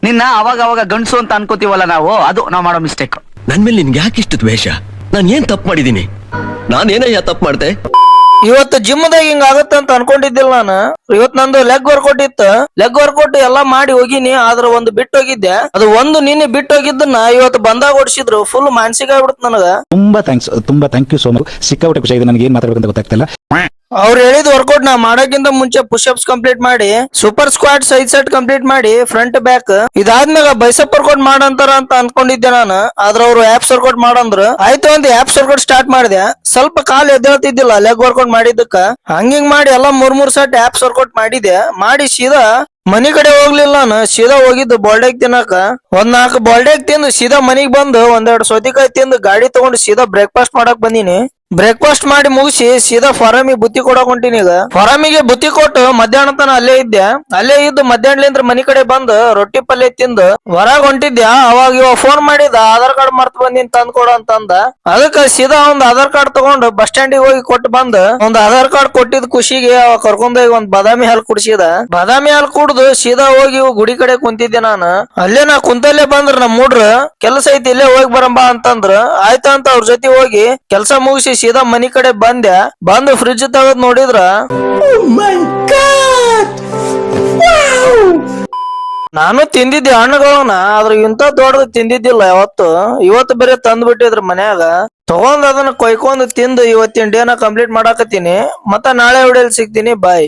ನಿನ್ನ ಅವಾಗ ಅವಾಗ ಗಂಡ್ಸು ಅಂತ ಅನ್ಕೋತೀವಲ್ಲ ನಾವು, ಅದು ನಾವು ಮಾಡೋ ಮಿಸ್ಟೇಕ್. ನನ್ ಮೇಲೆ ನಿನ್ಗೆ ಯಾಕೆ ಇಷ್ಟ ದ್ವೇಷ? ನಾನು ಏನ್ ತಪ್ಪು ಮಾಡಿದೀನಿ? ನಾನೇನಯ್ಯ ತಪ್ಪು ಮಾಡ್ದೆ? ಇವತ್ತು ಜಿಮ್ದಾಗ ಹಿಂಗ ಆಗತ್ತೆ ಅಂತ ಅನ್ಕೊಂಡಿದ್ದಿಲ್ಲ ನಾನು. ಇವತ್ ನಂದು ಲೆಗ್ ವರ್ಕೌಟ್ ಇತ್ತು. ಲೆಗ್ ವರ್ಕೌಟ್ ಎಲ್ಲಾ ಮಾಡಿ ಹೋಗಿನಿ, ಆದ್ರ ಒಂದು ಬಿಟ್ಟು ಹೋಗಿದ್ದೆ. ಅದು ಒಂದು ನಿನ್ನೆ ಬಿಟ್ಟು ಹೋಗಿದ್ದನ್ನ ಇವತ್ತು ಬಂದಾಗ ಓಡಿಸಿದ್ರು. ಫುಲ್ ಮಾನಸಿಕ ಆಗ್ಬಿಡುತ್ತೆ ನನಗ. ತುಂಬಾ ಥ್ಯಾಂಕ್ ಯು ಸೋ ಮಚ್. ಸಿಕ್ಕಾಪಟ್ಟೆ ಖುಷಿ ಆಗಿದೆ. ನನಗೆ ಏನ್ ಮಾತಾಡ್ಬೇಕಂತ ಗೊತ್ತಾಗ್ತಿಲ್ಲ. ಅವ್ರು ಹೇಳಿದ ವರ್ಕೌಟ್ ನಾ ಮಾಡಕ್ಕಿಂತ ಮುಂಚೆ ಪುಷಪ್ಸ್ ಕಂಪ್ಲೀಟ್ ಮಾಡಿ, ಸೂಪರ್ ಸ್ಕ್ವಾಡ್ 5 ಸೆಟ್ ಕಂಪ್ಲೀಟ್ ಮಾಡಿ, ಫ್ರಂಟ್ ಬ್ಯಾಕ್ ಇದಾದ್ಮ್ಯಾಗ ಬೈಸೆಪ್ ವರ್ಕೌಟ್ ಮಾಡಂತಾರ ಅಂತ ಅನ್ಕೊಂಡಿದ್ದೆ ನಾನು. ಆದ್ರ ಅವ್ರು ಆಪ್ಸ್ ವರ್ಕೌಟ್ ಮಾಡಂದ್ರು. ಆಯ್ತು ಒಂದು ಆಪ್ಸ್ ವರ್ಕೌಟ್ ಸ್ಟಾರ್ಟ್ ಮಾಡಿದೆ. ಸ್ವಲ್ಪ ಕಾಲು ಎದ್ದೇಳ್ತಿದ್ದಿಲ್ಲ ಲೆಗ್ ವರ್ಕೌಟ್ ಮಾಡಿದ್ದಕ್ಕ. ಹಂಗಿಂಗ್ ಮಾಡಿ ಎಲ್ಲ 3 ಸೆಟ್ ಆಪ್ಸ್ ವರ್ಕೌಟ್ ಮಾಡಿದೆ. ಮಾಡಿ ಸೀದಾ ಮನಿ ಕಡೆ ಹೋಗ್ಲಿಲ್ಲ ನಾನು. ಸೀದಾ ಹೋಗಿದ್ದು ಬಾಲ್ಡೆಗ್ ತಿನ್ನಕ. 4 ಬಾಲ್ಡೆಗ್ ತಿಂದು ಸೀದಾ ಮನಿಗ್ ಬಂದು 1-2 ಸೌತಿಕಾಯಿ ತಿಂದು ಗಾಡಿ ತಗೊಂಡು ಸೀದಾ ಬ್ರೇಕ್ಫಾಸ್ಟ್ ಮಾಡಕ್ ಬಂದೀನಿ. ಬ್ರೇಕ್ಫಾಸ್ಟ್ ಮಾಡಿ ಮುಗಿಸಿ ಸೀದಾ ಫಾರಮಿಗೆ ಬುತ್ತಿ ಕೊಡಕ್ ಹೊಂಟೀನಿ. ಈಗ ಫಾರಮಿಗೆ ಬುತ್ತಿ ಕೊಟ್ಟು ಮಧ್ಯಾಹ್ನ ತನ ಅಲ್ಲೇ ಇದ್ದೆ. ಅಲ್ಲೇ ಇದ್ದು ಮಧ್ಯಾಹ್ನಲಿಂದ್ರ ಮನಿ ಕಡೆ ಬಂದು ರೊಟ್ಟಿ ಪಲ್ಯ ತಿಂದು ಹೊರಗ್ ಹೊಂಟಿದ್ಯಾ. ಅವಾಗ ಇವಾಗ ಫೋನ್ ಮಾಡಿದ, ಆಧಾರ್ ಕಾರ್ಡ್ ಮರ್ತ್ ಬಂದಿನ್ ತಂದ್ಕೊಡ ಅಂತಂದ. ಅದಕ್ಕ ಸೀದಾ ಒಂದ್ ಆಧಾರ್ ಕಾರ್ಡ್ ತಗೊಂಡು ಬಸ್ ಸ್ಟ್ಯಾಂಡಿಗೆ ಹೋಗಿ ಕೊಟ್ಟು ಬಂದ್ ಒಂದ್ ಆಧಾರ್ ಕಾರ್ಡ್ ಕೊಟ್ಟಿದ್ ಖುಷಿಗೆ ಅವ ಕರ್ಕೊಂಡೋಗಿ ಒಂದ್ ಬಾದಾಮಿ ಹಾಲು ಕುಡಿಸಿದ. ಬಾದಾಮಿ ಹಾಲು ಕುಡ್ದು ಸೀದಾ ಹೋಗಿ ಗುಡಿ ಕಡೆ ಕುಂತಿದ್ದೆ ನಾನು. ಅಲ್ಲೇ ನಾ ಕುಂತಲ್ಲೇ ಬಂದ್ರ ನಮ್ ಮೂಡ್ರ ಕೆಲ್ಸ ಐತಿ ಇಲ್ಲೇ ಹೋಗಿ ಬರಂಬ ಅಂತಂದ್ರ ಆಯ್ತಾ ಅಂತ ಅವ್ರ ಜೊತೆ ಹೋಗಿ ಕೆಲ್ಸ ಮುಗಿಸಿ ಸೀದಾ ಮನಿ ಕಡೆ ಬಂದೆ. ಬಂದು ಫ್ರಿಡ್ಜ್ ತೆಗೆದ್ ನೋಡಿದ್ರ ನಾನು ತಿಂದಿದ್ದೆ ಹಣ್ಣುಗಳನ್ನ, ಆದ್ರ ಇಂತ ದೊಡ್ಡದು ತಿಂದಿದ್ದಿಲ್ಲ ಯಾವತ್ತು. ಇವತ್ತು ಬೇರೆ ತಂದ್ ಬಿಟ್ಟಿದ್ರ ಮನ್ಯಾಗ. ತಗೊಂಡ್ ಅದನ್ನ ಕೊಯ್ಕೊಂಡ್ ತಿಂದು ಇವತ್ತಿನ ಡೇನ ಕಂಪ್ಲೀಟ್ ಮಾಡಾಕತ್ತೀನಿ. ಮತ್ತ ನಾಳೆ ವಿಡಿಯೋಲಿ ಸಿಗ್ತೀನಿ. ಬಾಯ್.